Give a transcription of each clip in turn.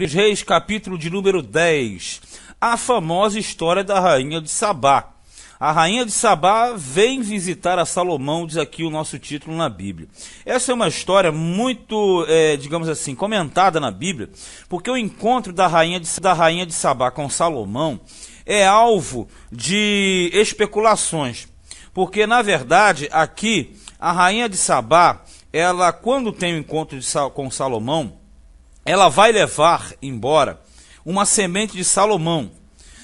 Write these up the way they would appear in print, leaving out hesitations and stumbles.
Reis, capítulo de número 10, a famosa história da rainha de Sabá. A rainha de Sabá vem visitar a Salomão, diz aqui o nosso título na Bíblia. Essa é uma história muito, digamos assim, comentada na Bíblia, porque o encontro da rainha de Sabá com Salomão é alvo de especulações. Porque, na verdade, aqui, a rainha de Sabá, ela, quando tem o encontro com Salomão, ela vai levar embora uma semente de Salomão.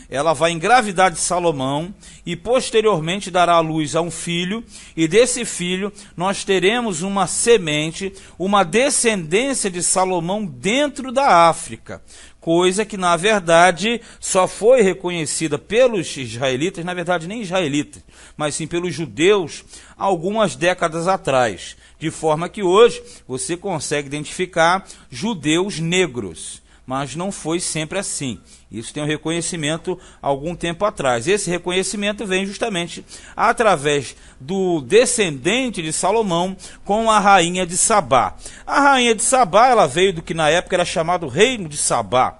Ela vai engravidar de Salomão e posteriormente dará à luz a um filho, e desse filho nós teremos uma semente, uma descendência de Salomão dentro da África, coisa que na verdade só foi reconhecida pelos israelitas, na verdade nem israelitas, mas sim pelos judeus algumas décadas atrás, de forma que hoje você consegue identificar judeus negros. Mas não foi sempre assim. Isso tem um reconhecimento algum tempo atrás. Esse reconhecimento vem justamente através do descendente de Salomão com a rainha de Sabá. A rainha de Sabá, ela veio do que na época era chamado Reino de Sabá,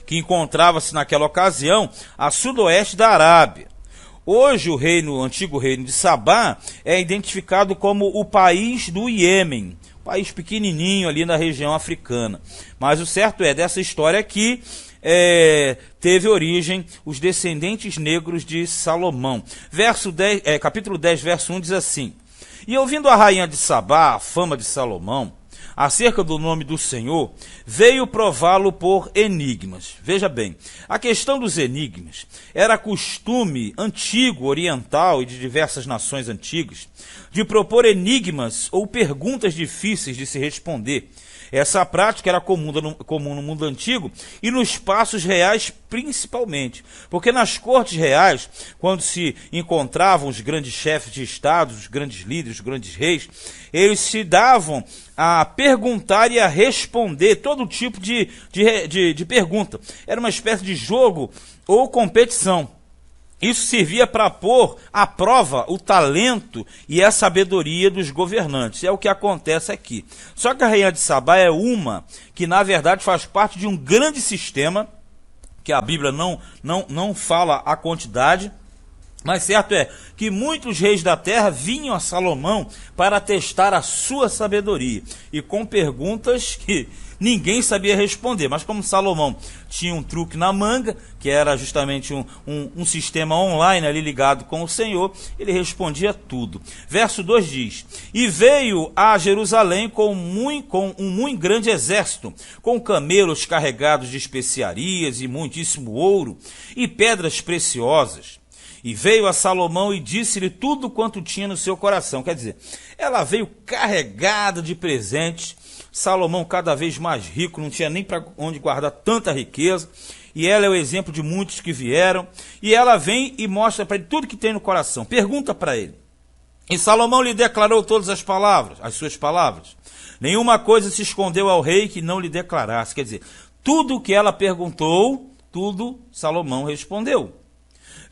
que encontrava-se naquela ocasião a sudoeste da Arábia. Hoje o antigo reino de Sabá é identificado como o país do Iêmen, país pequenininho ali na região africana. Mas o certo é, dessa história aqui, teve origem os descendentes negros de Salomão. Capítulo 10, verso 1 diz assim: E ouvindo a rainha de Sabá a fama de Salomão, acerca do nome do Senhor, veio prová-lo por enigmas. Veja bem, a questão dos enigmas era costume antigo, oriental e de diversas nações antigas, de propor enigmas ou perguntas difíceis de se responder. Essa prática era comum no mundo antigo e nos paços reais principalmente, porque nas cortes reais, quando se encontravam os grandes chefes de estado, os grandes líderes, os grandes reis, eles se davam a perguntar e a responder todo tipo de pergunta. Era uma espécie de jogo ou competição. Isso servia para pôr à prova o talento e a sabedoria dos governantes. É o que acontece aqui. Só que a rainha de Sabá é uma que, na verdade, faz parte de um grande sistema, que a Bíblia não fala a quantidade, mas certo é que muitos reis da terra vinham a Salomão para testar a sua sabedoria, e com perguntas que ninguém sabia responder. Mas como Salomão tinha um truque na manga, que era justamente um sistema online ali ligado com o Senhor, ele respondia tudo. Verso 2 diz: E veio a Jerusalém com um muito grande exército, com camelos carregados de especiarias e muitíssimo ouro e pedras preciosas. E veio a Salomão e disse-lhe tudo quanto tinha no seu coração. Quer dizer, ela veio carregada de presentes. Salomão cada vez mais rico, não tinha nem para onde guardar tanta riqueza. E ela é o exemplo de muitos que vieram. E ela vem e mostra para ele tudo que tem no coração. Pergunta para ele. E Salomão lhe declarou todas as suas palavras. Nenhuma coisa se escondeu ao rei que não lhe declarasse. Quer dizer, tudo o que ela perguntou, tudo Salomão respondeu.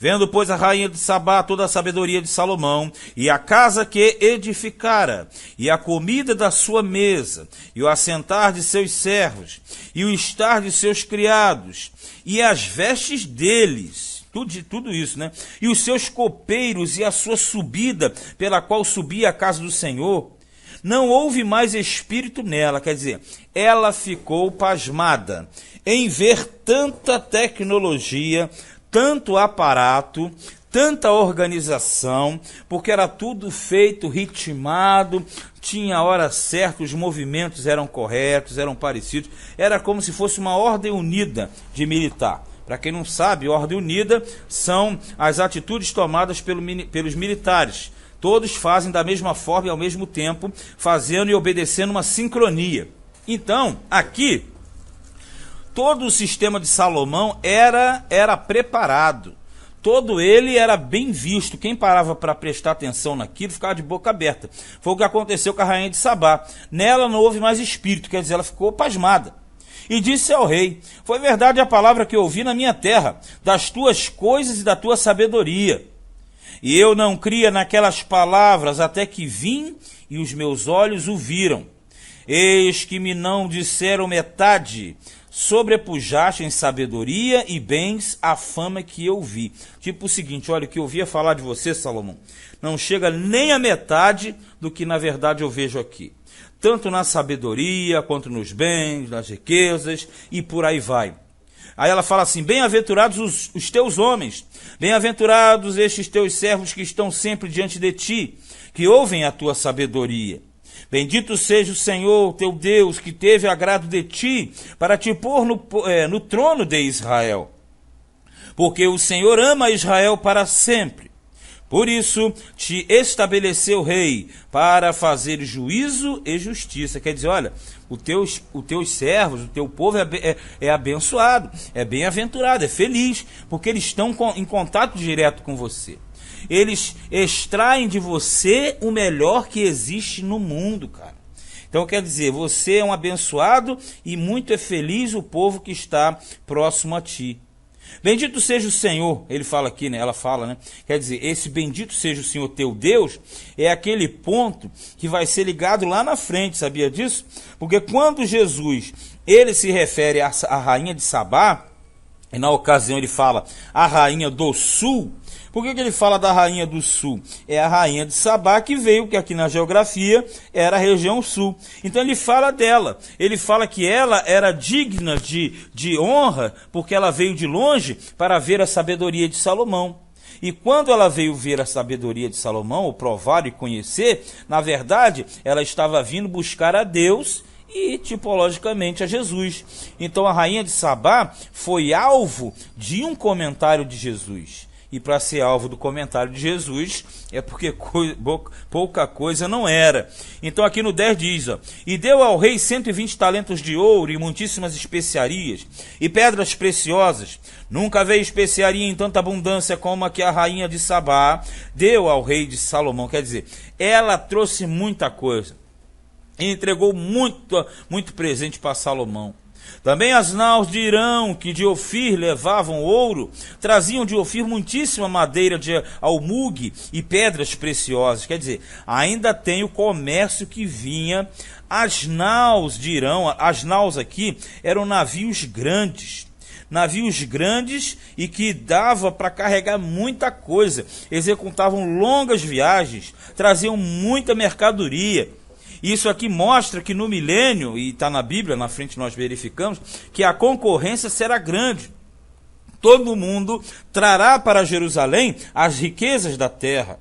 Vendo, pois, a rainha de Sabá toda a sabedoria de Salomão, e a casa que edificara, e a comida da sua mesa, e o assentar de seus servos, e o estar de seus criados, e as vestes deles, tudo isso, né? E os seus copeiros, e a sua subida, pela qual subia a casa do Senhor, não houve mais espírito nela. Quer dizer, ela ficou pasmada em ver tanta tecnologia, tanto aparato, tanta organização, porque era tudo feito, ritmado, tinha a hora certa, os movimentos eram corretos, eram parecidos, era como se fosse uma ordem unida de militar. Para quem não sabe, ordem unida são as atitudes tomadas pelos militares. Todos fazem da mesma forma e ao mesmo tempo, fazendo e obedecendo uma sincronia. Então, aqui, todo o sistema de Salomão era preparado. Todo ele era bem visto. Quem parava para prestar atenção naquilo ficava de boca aberta. Foi o que aconteceu com a rainha de Sabá. Nela não houve mais espírito, quer dizer, ela ficou pasmada. E disse ao rei: Foi verdade a palavra que ouvi na minha terra, das tuas coisas e da tua sabedoria. E eu não cria naquelas palavras até que vim e os meus olhos o viram. Eis que me não disseram metade, sobrepujaste em sabedoria e bens a fama que eu vi. Tipo o seguinte, olha, o que eu ouvia falar de você, Salomão, não chega nem a metade do que na verdade eu vejo aqui. Tanto na sabedoria, quanto nos bens, nas riquezas, e por aí vai. Aí ela fala assim, bem-aventurados os teus homens, bem-aventurados estes teus servos que estão sempre diante de ti, que ouvem a tua sabedoria. Bendito seja o Senhor, teu Deus, que teve agrado de ti, para te pôr no trono de Israel. Porque o Senhor ama Israel para sempre. Por isso te estabeleceu rei, para fazer juízo e justiça. Quer dizer, olha, os teus servos, o teu povo é abençoado, é bem-aventurado, é feliz, porque eles estão em contato direto com você. Eles extraem de você o melhor que existe no mundo, cara. Então quer dizer, você é um abençoado e muito é feliz o povo que está próximo a ti. Bendito seja o Senhor, ele fala aqui, né? Ela fala, né? Quer dizer, esse bendito seja o Senhor teu Deus é aquele ponto que vai ser ligado lá na frente, sabia disso? Porque quando Jesus, ele se refere à rainha de Sabá, e na ocasião ele fala a rainha do sul. Por que ele fala da rainha do sul? É a rainha de Sabá que veio, que aqui na geografia era a região sul. Então ele fala dela. Ele fala que ela era digna de honra, porque ela veio de longe para ver a sabedoria de Salomão. E quando ela veio ver a sabedoria de Salomão, ou provar e conhecer, na verdade, ela estava vindo buscar a Deus e tipologicamente a Jesus. Então a rainha de Sabá foi alvo de um comentário de Jesus. E para ser alvo do comentário de Jesus, é porque pouca coisa não era. Então aqui no 10 diz, ó, e deu ao rei 120 talentos de ouro e muitíssimas especiarias e pedras preciosas. Nunca veio especiaria em tanta abundância como a que a rainha de Sabá deu ao rei de Salomão. Quer dizer, ela trouxe muita coisa. E entregou muito presente para Salomão. Também as naus de Irão, que de Ofir levavam ouro, traziam de Ofir muitíssima madeira de almugue e pedras preciosas. Quer dizer, ainda tem o comércio que vinha. As naus de Irão, as naus aqui, eram navios grandes e que dava para carregar muita coisa. Executavam longas viagens, traziam muita mercadoria. Isso aqui mostra que no milênio, e está na Bíblia, na frente nós verificamos, que a concorrência será grande. Todo mundo trará para Jerusalém as riquezas da terra.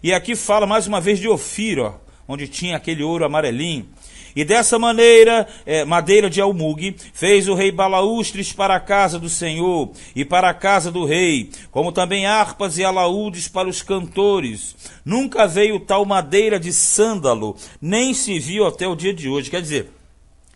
E aqui fala mais uma vez de Ofir, ó, onde tinha aquele ouro amarelinho. E dessa maneira, madeira de almugue, fez o rei balaústres para a casa do Senhor e para a casa do rei, como também harpas e alaúdes para os cantores. Nunca veio tal madeira de sândalo, nem se viu até o dia de hoje. Quer dizer,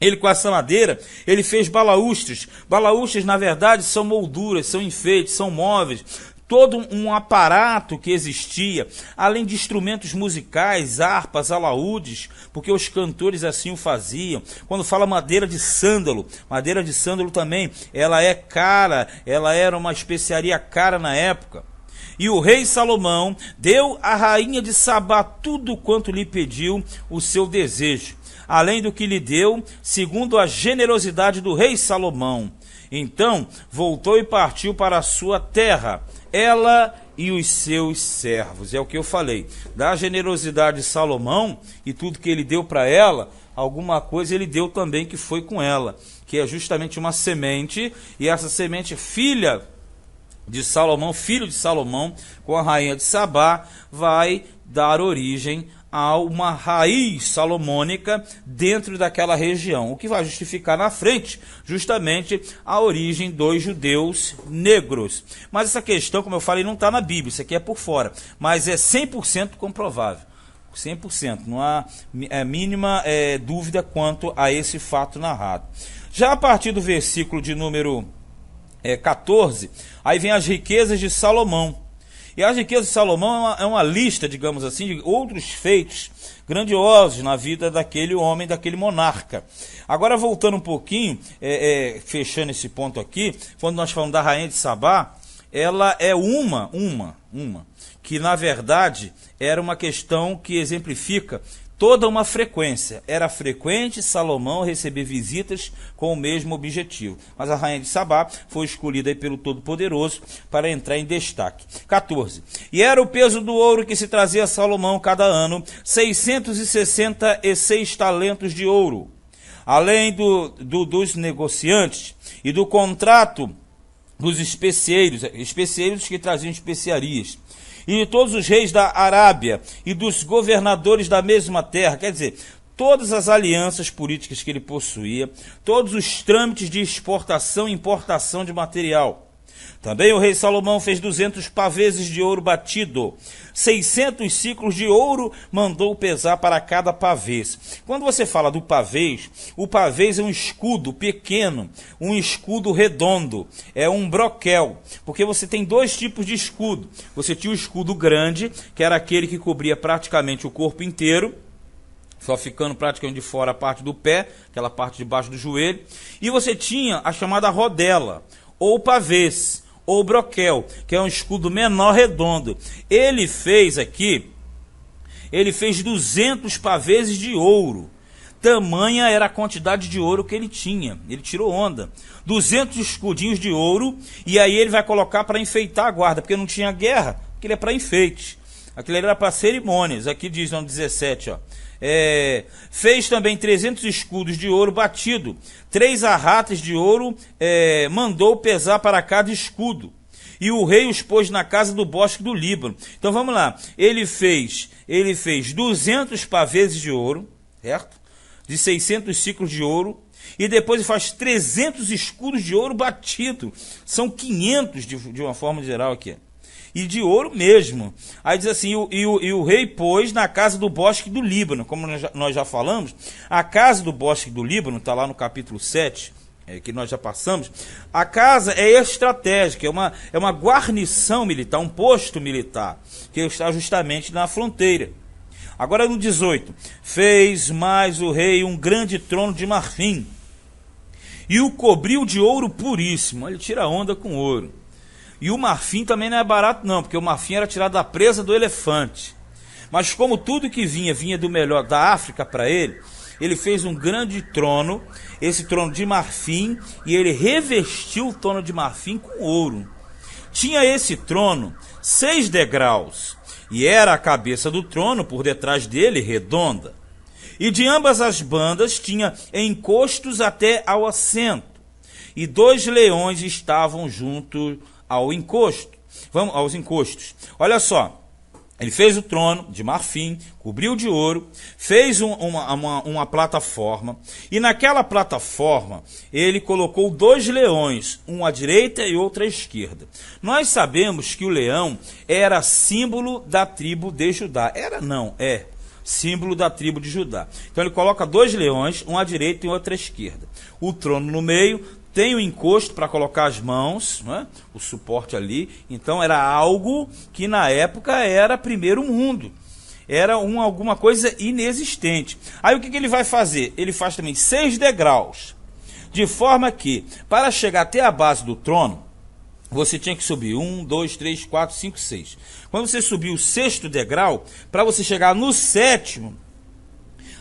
ele com essa madeira, ele fez balaústres. Balaústres, na verdade, são molduras, são enfeites, são móveis. Todo um aparato que existia, além de instrumentos musicais, harpas, alaúdes, porque os cantores assim o faziam. Quando fala madeira de sândalo também, ela é cara, ela era uma especiaria cara na época. E o rei Salomão deu à rainha de Sabá tudo quanto lhe pediu o seu desejo, além do que lhe deu, segundo a generosidade do rei Salomão. Então voltou e partiu para a sua terra, ela e os seus servos. É o que eu falei, da generosidade de Salomão e tudo que ele deu para ela, alguma coisa ele deu também que foi com ela, que é justamente uma semente, e essa semente filha de Salomão, filho de Salomão, com a rainha de Sabá, vai dar origem a uma raiz salomônica dentro daquela região, o que vai justificar na frente justamente a origem dos judeus negros. Mas essa questão, como eu falei, não está na Bíblia, isso aqui é por fora, mas é 100% comprovável, 100%, não há mínima dúvida quanto a esse fato narrado. Já a partir do versículo de número 14, aí vem as riquezas de Salomão. E as riquezas de Salomão é uma lista, digamos assim, de outros feitos grandiosos na vida daquele homem, daquele monarca. Agora, voltando um pouquinho, fechando esse ponto aqui, quando nós falamos da rainha de Sabá, ela é uma, que na verdade era uma questão que exemplifica toda uma frequência. Era frequente Salomão receber visitas com o mesmo objetivo. Mas a rainha de Sabá foi escolhida aí pelo Todo-Poderoso para entrar em destaque. 14. E era o peso do ouro que se trazia a Salomão cada ano, 666 talentos de ouro. Além dos negociantes e do contrato dos especieiros que traziam especiarias, e de todos os reis da Arábia e dos governadores da mesma terra, quer dizer, todas as alianças políticas que ele possuía, todos os trâmites de exportação e importação de material. Também o rei Salomão fez 200 paveses de ouro batido, 600 ciclos de ouro mandou pesar para cada pavês. Quando você fala do pavês, o pavês é um escudo pequeno, um escudo redondo, é um broquel, porque você tem dois tipos de escudo. Você tinha o escudo grande, que era aquele que cobria praticamente o corpo inteiro, só ficando praticamente de fora a parte do pé, aquela parte de baixo do joelho, e você tinha a chamada rodela, ou pavês, ou broquel, que é um escudo menor redondo. Ele fez 200 paveses de ouro. Tamanha era a quantidade de ouro que ele tinha. Ele tirou onda. 200 escudinhos de ouro, e aí ele vai colocar para enfeitar a guarda, porque não tinha guerra, aquilo é para enfeite. Aquilo era para cerimônias. Aqui diz no 17, ó. Fez também 300 escudos de ouro batido, 3 arrates de ouro mandou pesar para cada escudo, e o rei os pôs na casa do bosque do Líbano. Então vamos lá, ele fez 200 paveses de ouro, certo? De 600 ciclos de ouro, e depois ele faz 300 escudos de ouro batido, são 500 de uma forma geral aqui, e de ouro mesmo. Aí diz assim, e o rei pôs na casa do bosque do Líbano, como nós já falamos, a casa do bosque do Líbano, está lá no capítulo 7, que nós já passamos. A casa é estratégica, é uma guarnição militar, um posto militar, que está justamente na fronteira. Agora no 18, fez mais o rei um grande trono de marfim, e o cobriu de ouro puríssimo. Ele tira onda com ouro. E o marfim também não é barato não, porque o marfim era tirado da presa do elefante. Mas como tudo que vinha do melhor da África para ele, ele fez um grande trono, esse trono de marfim, e ele revestiu o trono de marfim com ouro. Tinha esse trono 6 degraus, e era a cabeça do trono por detrás dele redonda. E de ambas as bandas tinha encostos até ao assento, e 2 leões estavam junto aos encostos. Olha só, ele fez o trono de marfim, cobriu de ouro, fez uma plataforma, e naquela plataforma ele colocou 2 leões, um à direita e outro à esquerda. Nós sabemos que o leão era símbolo da tribo de Judá. É símbolo da tribo de Judá. Então ele coloca 2 leões, um à direita e outro à esquerda. O trono no meio, tem o encosto para colocar as mãos, né? O suporte ali. Então era algo que na época era primeiro mundo. Era alguma coisa inexistente. Aí o que ele vai fazer? Ele faz também 6 degraus. De forma que, para chegar até a base do trono, você tinha que subir 1, 2, 3, 4, 5, 6. Quando você subiu o 6º degrau, para você chegar no 7º,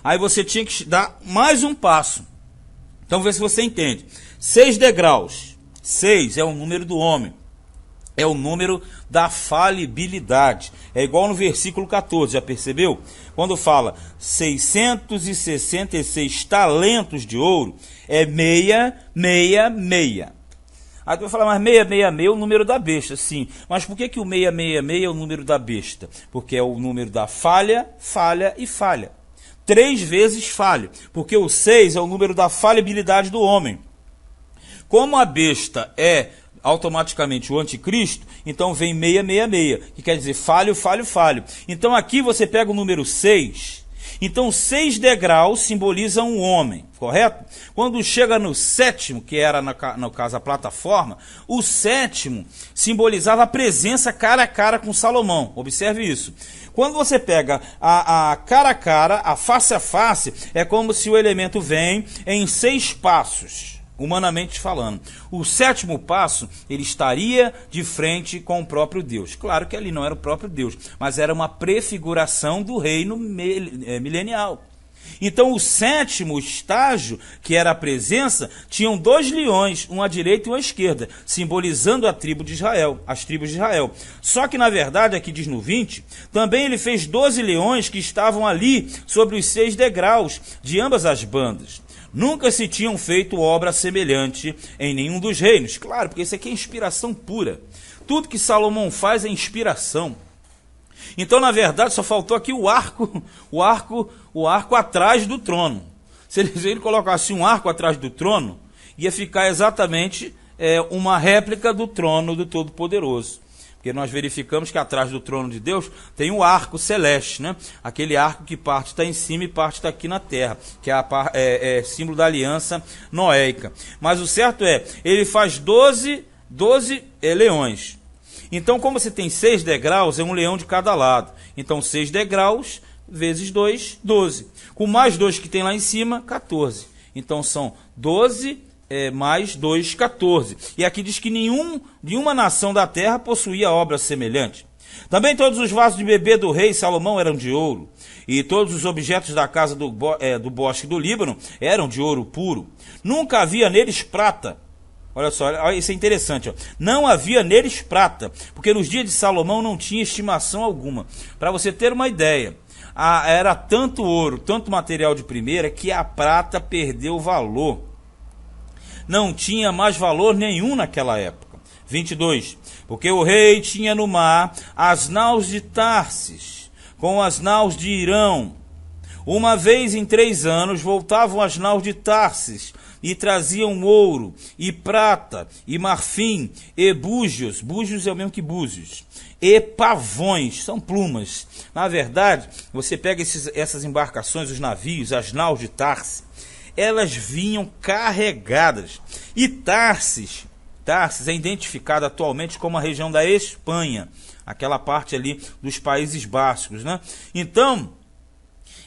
aí você tinha que dar mais um passo. Então vê se você entende. 6 degraus. 6 é o número do homem. É o número da falibilidade. É igual no versículo 14, já percebeu? Quando fala 666 talentos de ouro, é 666. Aí tu vai falar, mas 666 é o número da besta. Sim, mas por que o 666 é o número da besta? Porque é o número da falha, falha e falha. 3 vezes falha, porque o 6 é o número da falhabilidade do homem. Como a besta é automaticamente o anticristo, então vem 666, que quer dizer falho, falho, falho. Então aqui você pega o número 6, então 6 degraus simbolizam um homem, correto? Quando chega no 7º, que era no caso a plataforma, o 7º simbolizava a presença cara a cara com Salomão. Observe isso. Quando você pega a cara a cara, a face, é como se o elemento vem em 6 passos. humanamente falando. O sétimo passo, ele estaria de frente com o próprio Deus. Claro que ali não era o próprio Deus, mas era uma prefiguração do reino milenial. Então o sétimo estágio, que era a presença, tinham 2 leões, um à direita e um à esquerda, simbolizando a tribo de Israel, as tribos de Israel. Só que na verdade, aqui diz no 20, também ele fez 12 leões que estavam ali sobre os 6 degraus de ambas as bandas. Nunca se tinham feito obra semelhante em nenhum dos reinos. Claro, porque isso aqui é inspiração pura. Tudo que Salomão faz é inspiração. Então, na verdade, só faltou aqui o arco atrás do trono. Se ele colocasse um arco atrás do trono, ia ficar exatamente uma réplica do trono do Todo-Poderoso. Porque nós verificamos que atrás do trono de Deus tem o arco celeste, né? Aquele arco que parte está em cima e parte está aqui na terra, que é símbolo da aliança noéica. Mas o certo ele faz 12 leões. Então, como você tem 6 degraus, é um leão de cada lado. Então, 6 degraus vezes 2, 12. Com mais 2 que tem lá em cima, 14. Então, são 12 mais 2, 14. E aqui diz que nenhuma nação da terra possuía obra semelhante. Também todos os vasos de beber do rei Salomão eram de ouro. E todos os objetos da casa do bosque do Líbano eram de ouro puro. Nunca havia neles prata. Olha só, isso é interessante. Ó. Não havia neles prata, porque nos dias de Salomão não tinha estimação alguma. Para você ter uma ideia, era tanto ouro, tanto material de primeira, que a prata perdeu valor. Não tinha mais valor nenhum naquela época. 22. Porque o rei tinha no mar as naus de Tarsis, com as naus de Irão. Uma vez em 3 anos voltavam as naus de Tarsis e traziam ouro, e prata, e marfim, e búzios. Búzios é o mesmo que búzios. E pavões, são plumas. Na verdade, você pega essas embarcações, os navios, as naus de Tarsis, elas vinham carregadas. E Tarsis é identificada atualmente como a região da Espanha, aquela parte ali dos Países Bascos, né? Então,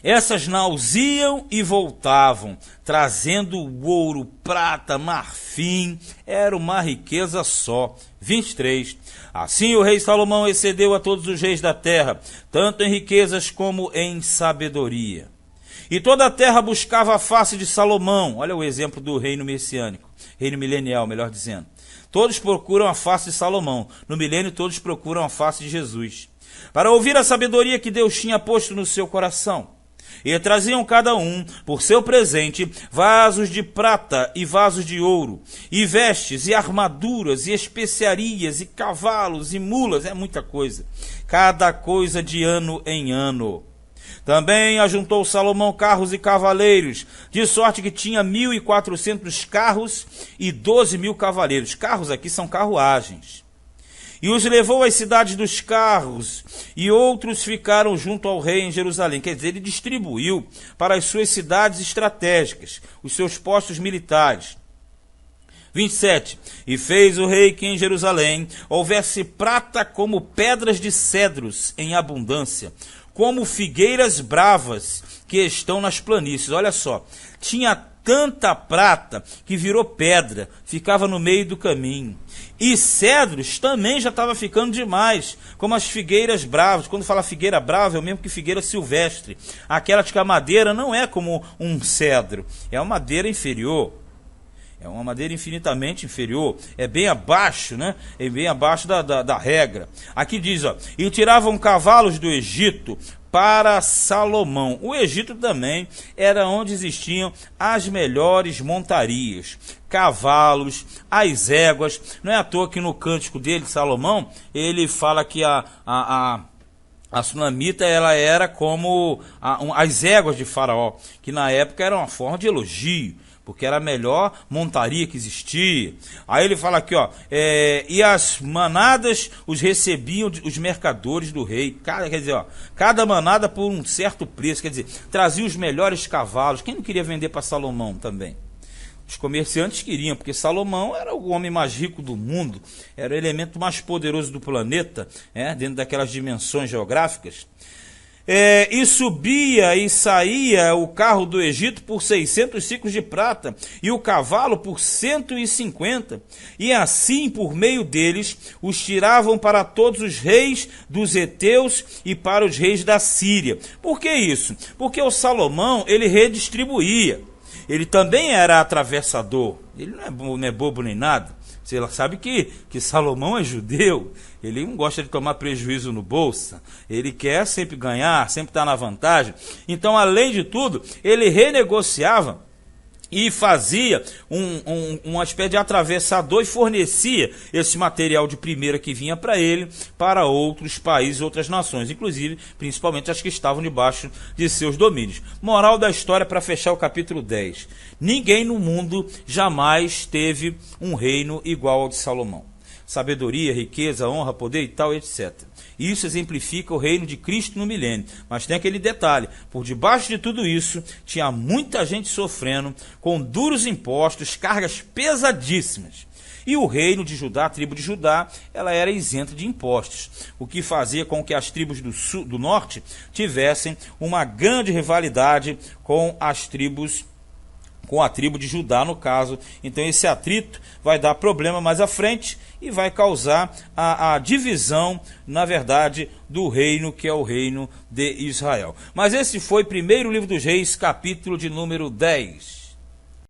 essas naus iam e voltavam, trazendo ouro, prata, marfim, era uma riqueza só. 23. Assim o rei Salomão excedeu a todos os reis da terra, tanto em riquezas como em sabedoria. E toda a terra buscava a face de Salomão. Olha o exemplo do reino messiânico, reino milenial, melhor dizendo. Todos procuram a face de Salomão. No milênio todos procuram a face de Jesus, para ouvir a sabedoria que Deus tinha posto no seu coração. E traziam cada um, por seu presente, vasos de prata e vasos de ouro, e vestes, e armaduras, e especiarias, e cavalos, e mulas, é muita coisa, cada coisa de ano em ano. Também ajuntou Salomão carros e cavaleiros, de sorte que tinha 1.400 carros e 12.000 cavaleiros. Carros aqui são carruagens. E os levou às cidades dos carros, e outros ficaram junto ao rei em Jerusalém. Quer dizer, ele distribuiu para as suas cidades estratégicas, os seus postos militares. 27. E fez o rei que em Jerusalém houvesse prata como pedras de cedros em abundância, como figueiras bravas que estão nas planícies. Olha só, tinha tanta prata que virou pedra, ficava no meio do caminho. E cedros também já estava ficando demais, como as figueiras bravas. Quando fala figueira brava, é o mesmo que figueira silvestre. Aquela que a madeira não é como um cedro, é uma madeira inferior. É uma madeira infinitamente inferior, é bem abaixo, né? É bem abaixo da regra. Aqui diz, ó, e tiravam cavalos do Egito para Salomão. O Egito também era onde existiam as melhores montarias, cavalos, as éguas. Não é à toa que no cântico dele, Salomão, ele fala que a sunamita ela era como as éguas de Faraó, que na época era uma forma de elogio, porque era a melhor montaria que existia. Aí ele fala aqui, ó, e as manadas os recebiam os mercadores do rei. Quer dizer, ó, cada manada por um certo preço, quer dizer, trazia os melhores cavalos. Quem não queria vender para Salomão também? Os comerciantes queriam, porque Salomão era o homem mais rico do mundo, era o elemento mais poderoso do planeta, dentro daquelas dimensões geográficas. E subia e saía o carro do Egito por 600 ciclos de prata, e o cavalo por 150. E assim, por meio deles, os tiravam para todos os reis dos heteus e para os reis da Síria. Por que isso? Porque o Salomão, ele redistribuía. Ele também era atravessador. Ele não é bobo nem nada. Você sabe que Salomão é judeu, ele não gosta de tomar prejuízo no bolsa, ele quer sempre ganhar, sempre estar na vantagem. Então, além de tudo, ele renegociava e fazia uma espécie de atravessador e fornecia esse material de primeira que vinha para ele, para outros países, outras nações, inclusive, principalmente as que estavam debaixo de seus domínios. Moral da história para fechar o capítulo 10. Ninguém no mundo jamais teve um reino igual ao de Salomão. Sabedoria, riqueza, honra, poder e tal, etc. Isso exemplifica o reino de Cristo no milênio. Mas tem aquele detalhe, por debaixo de tudo isso, tinha muita gente sofrendo, com duros impostos, cargas pesadíssimas. E o reino de Judá, a tribo de Judá, ela era isenta de impostos, o que fazia com que as tribos do norte tivessem uma grande rivalidade com a tribo de Judá, no caso. Então esse atrito vai dar problema mais à frente e vai causar a divisão, na verdade, do reino, que é o reino de Israel. Mas esse foi primeiro livro dos Reis, capítulo de número 10.